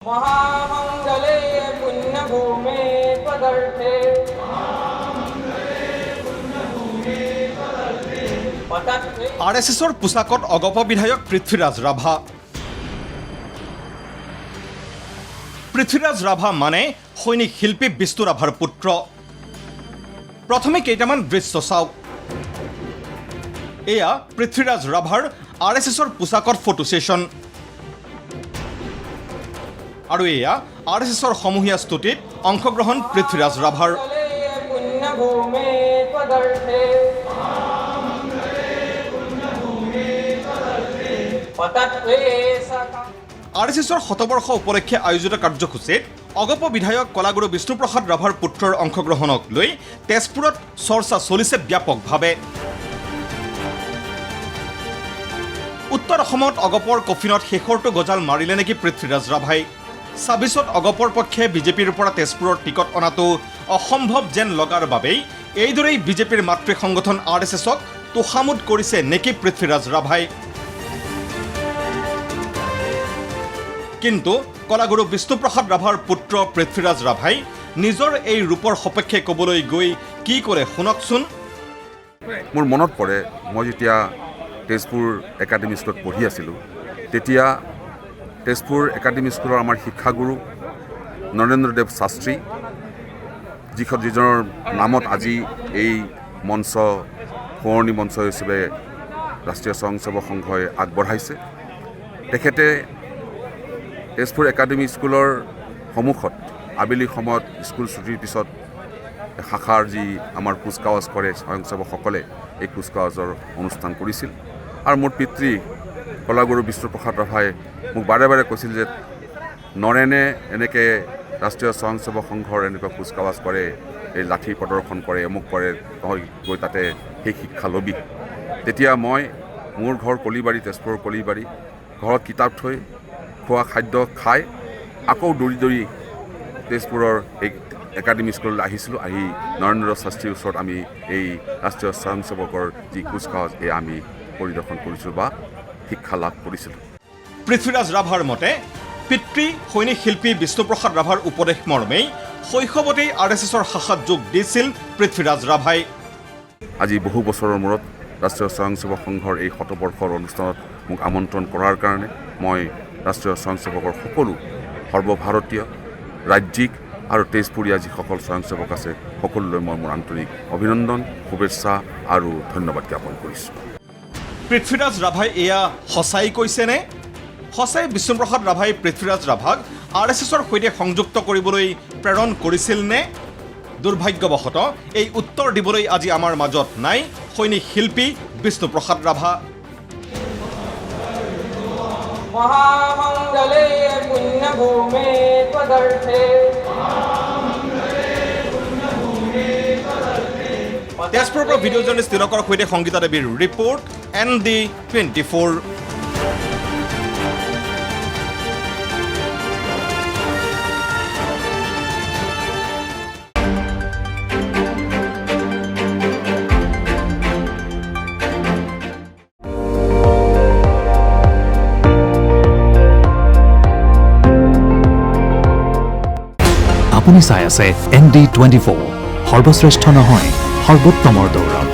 महामंगले पुण्यभूमे पदर्थे আৰএছএছৰ পোছাকত অগপ বিধায়ক পৃথ্বীৰাজ ৰাভা। পৃথ্বীৰাজ ৰাভা মানে সৈনিক শিল্পী বিষ্ণু ৰাভাৰ পুত্ৰ। প্ৰথমে কেইটামান দৃশ্য চাওক। এয়া পৃথ্বীৰাজ ৰাভাৰ আৰএছএছৰ পোছাকত ফটো ছেশ্যন। আৰু এয়া আৰএছএছৰ সমূহীয়া স্তুতিত অংশগ্ৰহণ পৃথ্বীৰাজ ৰাভাৰ। আৰএছএছৰ শতবৰ্ষ উপলক্ষে আয়োজিত কাৰ্যসূচীত অগপ বিধায়ক কলাগুৰু বিষ্ণুপ্ৰসাদ ৰাভাৰ পুত্ৰৰ অংশগ্ৰহণক লৈ তেজপুৰত চৰ্চা চলিছে ব্যাপকভাৱে। উত্তৰ অসমত অগপৰ কফিনত শেষৰটো গজাল মাৰিলে নেকি পৃথ্বীৰাজ ৰাভাই? ২৬ত অগপৰ পক্ষে বিজেপিৰ পৰা তেজপুৰৰ টিকট অনাটো অসম্ভৱ যেন লগাৰ বাবেই এইদৰেই বিজেপিৰ মাতৃ সংগঠন আৰএছএছক তোষামোদ কৰিছে নেকি পৃথ্বীৰাজ ৰাভাই? কিন্তু কলাগুৰু বিষ্ণুপ্ৰসাদ ৰাভাৰ পুত্ৰ পৃথ্বীৰাজ ৰাভাই নিজৰ এই ৰূপৰ সপক্ষে ক'বলৈ গৈ কি কৰে শুনকচোন। মোৰ মনত পৰে, মই যেতিয়া তেজপুৰ একাডেমি স্কুলত পঢ়ি আছিলোঁ, তেতিয়া তেজপুৰ একাডেমি স্কুলৰ আমাৰ শিক্ষাগুৰু নৰেন্দ্ৰদেৱ শাস্ত্ৰী, যিজনৰ নামত আজি এই মঞ্চ শুৱনি মঞ্চ হিচাপে ৰাষ্ট্ৰীয় স্বয়ংসেৱক সংঘই আগবঢ়াইছে। তেখেতে তেজপুৰ একাডেমি স্কুলৰ সন্মুখত আবেলি সময়ত স্কুল ছুটিৰ পিছত শাখাৰ যি আমাৰ কুচকাৱাজ কৰে স্বয়ংসেৱকসকলে, এই কুচকাৱাজৰ অনুষ্ঠান কৰিছিল। আৰু মোৰ পিতৃ কলাগুৰু বিষ্ণুপ্ৰসাদ ৰাভাই মোক বাৰে বাৰে কৈছিল যে নৰেনে এনেকৈ ৰাষ্ট্ৰীয় স্বয়ংসেৱক সংঘৰ এনেকুৱা কুচকাৱাজ কৰে, এই লাঠি প্ৰদৰ্শন কৰে, অমুক কৰে, তই গৈ তাতে সেই শিক্ষা ল'বি। তেতিয়া মই মোৰ ঘৰ কলিবাৰী, তেজপুৰৰ কলিবাৰী, ঘৰত কিতাপ থৈ খোৱা খাদ্য খাই আকৌ দৌৰি দৌৰি তেজপুৰৰ এই একাডেমি স্কুললৈ আহিছিলোঁ। আহি নৰেন্দ্ৰ শাস্ত্ৰীৰ ওচৰত আমি এই ৰাষ্ট্ৰীয় স্বয়ংসেৱকৰ যি কুচকাৱাজ এয়া আমি পৰিদৰ্শন কৰিছিলোঁ বা শিক্ষা লাভ কৰিছিলোঁ। পৃথ্বীৰাজ ৰাভাৰ মতে পিতৃ সৈনিক শিল্পী বিষ্ণুপ্ৰসাদ ৰাভাৰ উপদেশ মৰ্মেই শৈশৱতেই আৰএছএছৰ শাখাত যোগ দিছিল পৃথ্বীৰাজ ৰাভাই। আজি বহু বছৰৰ মূৰত ৰাষ্ট্ৰীয় স্বয়ংসেৱক সংঘৰ এই শতবৰ্ষৰ অনুষ্ঠানত মোক আমন্ত্ৰণ কৰাৰ কাৰণে মই ৰাষ্ট্ৰীয় স্বয়ংসেৱকৰ সকলো সৰ্বভাৰতীয়, ৰাজ্যিক আৰু তেজপুৰীয়া যিসকল স্বয়ংসেৱক আছে সকলোলৈ মই মোৰ আন্তৰিক অভিনন্দন, শুভেচ্ছা আৰু ধন্যবাদ জ্ঞাপন কৰিছোঁ। পৃথ্বীৰাজ ৰাভাই এয়া সঁচাই কৈছেনে? সঁচাই বিষ্ণুপ্ৰসাদ ৰাভাই পৃথ্বীৰাজ ৰাভাক আৰএছএছৰ সৈতে সংযুক্ত কৰিবলৈ প্ৰেৰণ কৰিছিল নে? দুৰ্ভাগ্যবশতঃ এই উত্তৰ দিবলৈ আজি আমাৰ মাজত নাই সৈনিক শিল্পী বিষ্ণুপ্ৰসাদ ৰাভা। महामंगले पुण्यभूमे पदर्थे তেজপুৰৰ পৰা ভিডিঅ' জাৰ্নেলিষ্ট তিলকৰ সৈতে সংগীতা দেৱীৰ ৰিপৰ্ট, ND24। আপুনি চাই আছে ND24, সৰ্বশ্ৰেষ্ঠ নহয় সৰ্বোত্তমৰ দৌৰত।